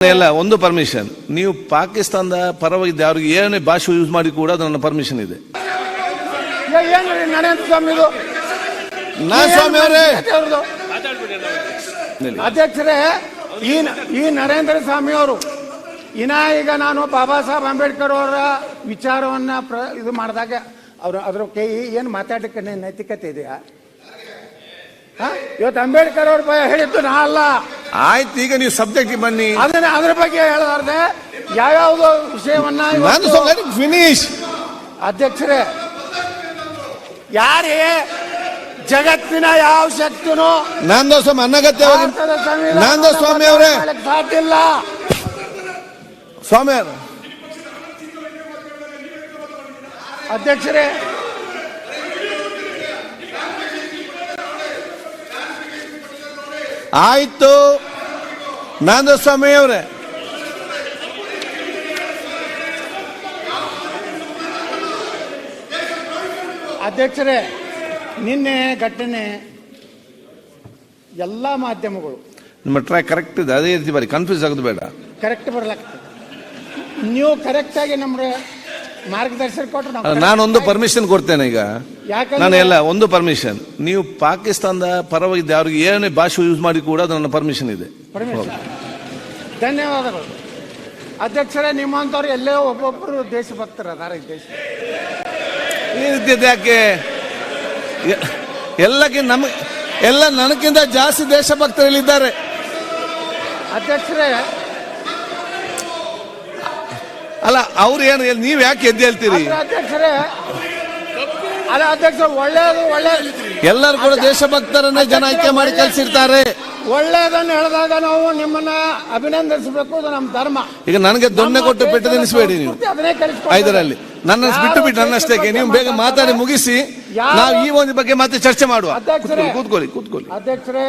ಎಲ್ಲ ಒಂದು ಪರ್ಮಿಷನ್. ನೀವು ಪಾಕಿಸ್ತಾನದ ಪರವಾಗಿ ಅವ್ರಿಗೆ ಏನೇ ಭಾಷೆ ಯೂಸ್ ಮಾಡಿ ಕೂಡ ಅದು ನನ್ನ ಪರ್ಮಿಷನ್ ಇದೆ. ಸ್ವಾಮಿ ಅವರೇ, ಅಧ್ಯಕ್ಷರೇ, ಈ ನರೇಂದ್ರ ಸ್ವಾಮಿ ಅವರು ಈಗ ನಾನು ಬಾಬಾ ಸಾಹೇಬ್ ಅಂಬೇಡ್ಕರ್ ಅವರ ವಿಚಾರವನ್ನ ಇದು ಮಾಡಿದಾಗ ಅದ್ರ ಏನು ಮಾತಾಡಲಿಕ್ಕೆ ನೈತಿಕತೆ ಇದೆಯಾ? ಇವತ್ತು ಅಂಬೇಡ್ಕರ್ ಅವ್ರ ಹೇಳಿದ್ದು ನಾ ಅಲ್ಲ. ಆಯ್ತು, ಈಗ ನೀವು ಸಬ್ಜೆಕ್ಟ್ ಬನ್ನಿ. ಅದ್ರ ಬಗ್ಗೆ ಹೇಳಲಾರ್ದೆ ಯಾವ್ಯಾವ್ದು ವಿಷಯವನ್ನ ಫಿನಿಶ್. ಅಧ್ಯಕ್ಷರೇ, ಯಾರೇ ಜಗತ್ತಿನ ಯಾವ ಶಕ್ತಿನೂ ಸ್ವಾಮಿ ಅನಗತ್ಯ ಸ್ವಾಮಿ ಅವರೇ ಸಾಧ್ಯ ಇಲ್ಲ. ಸ್ವಾಮಿ ಅಧ್ಯಕ್ಷರೇ, ಆಯ್ತು ಸ್ವಾಮಿ ಅವರೇ, ಅಧ್ಯಕ್ಷರೇ, ನಿನ್ನೆ ಘಟನೆ ಎಲ್ಲ ಮಾಧ್ಯಮಗಳು ನಿಮ್ಮ ಟ್ರ್ಯಾಕ್ ಕರೆಕ್ಟ್ ಇದೆ, ಅದೇ ರೀತಿ ಬರೀ ಕನ್ಫ್ಯೂಸ್ ಆಗೋದು ಬೇಡ. ಕರೆಕ್ಟ್ ಬರ್ಲಾಗ್ತದೆ. ನೀವು ಕರೆಕ್ಟ್ ಆಗಿ ನಮ್ಗೆ ಮಾರ್ಗದರ್ಶನ ಕೊಟ್ಟರೆ ನಾನೊಂದು ಪರ್ಮಿಷನ್ ಕೊಡ್ತೇನೆ. ಈಗ ನಾನು ಎಲ್ಲ ಒಂದು ಪರ್ಮಿಷನ್. ನೀವು ಪಾಕಿಸ್ತಾನದ ಪರವಾಗಿ ಅವ್ರಿಗೆ ಏನೇ ಭಾಷೆ ಯೂಸ್ ಮಾಡಿ ಕೂಡ ಅದು ನನ್ನ ಪರ್ಮಿಷನ್ ಇದೆ. ಧನ್ಯವಾದಗಳು ಅಧ್ಯಕ್ಷರೇ. ನಿಮ್ಮಂತವ್ರು ಎಲ್ಲೇ ಒಬ್ಬೊಬ್ಬರು ದೇಶಭಕ್ತರು ಅದಾರ ಈ ದೇಶ. ಈ ರೀತಿ ಯಾಕೆ ಎಲ್ಲ ನನಗಿಂತ ಜಾಸ್ತಿ ದೇಶಭಕ್ತರಲ್ಲಿದ್ದಾರೆ. ಅಧ್ಯಕ್ಷರೇ, ಅಲ್ಲ ಅವ್ರು ಏನು ನೀವ್ ಯಾಕೆ ಎದ್ದು ಹೇಳ್ತೀರಿ? ಅಧ್ಯಕ್ಷರೇ, ಅಲ್ಲ ಅಧ್ಯಕ್ಷರು, ಒಳ್ಳೇದು ಎಲ್ಲರೂ ಕೂಡ ದೇಶಭಕ್ತರನ್ನೇ ಜನ ಆಯ್ಕೆ ಮಾಡಿ ಕಳ್ಸಿರ್ತಾರೆ. ಒಳ್ಳೇದನ್ನು ಹೇಳಿದಾಗ ನಾವು ನಿಮ್ಮನ್ನ ಅಭಿನಂದಿಸಬೇಕು, ಅದು ನಮ್ಮ ಧರ್ಮ. ಈಗ ನನಗೆ ದೊಣ್ಣೆ ಕೊಟ್ಟು ಪೆಟ್ಟು ತಿನ್ನಿಸಬೇಡಿ ನೀವು. ಐದರಲ್ಲಿ ನನ್ನ ಬಿಟ್ಟು ನನ್ನಷ್ಟೇ ನೀವು ಬೇಗ ಮಾತಾಡಿ ಮುಗಿಸಿ ನಾವು ಈ ಒಂದು ಬಗ್ಗೆ ಮತ್ತೆ ಚರ್ಚೆ ಮಾಡುವ. ಅಧ್ಯಕ್ಷರೇ, ಕೂತ್ಕೊಳ್ಳಿ. ಅಧ್ಯಕ್ಷರೇ.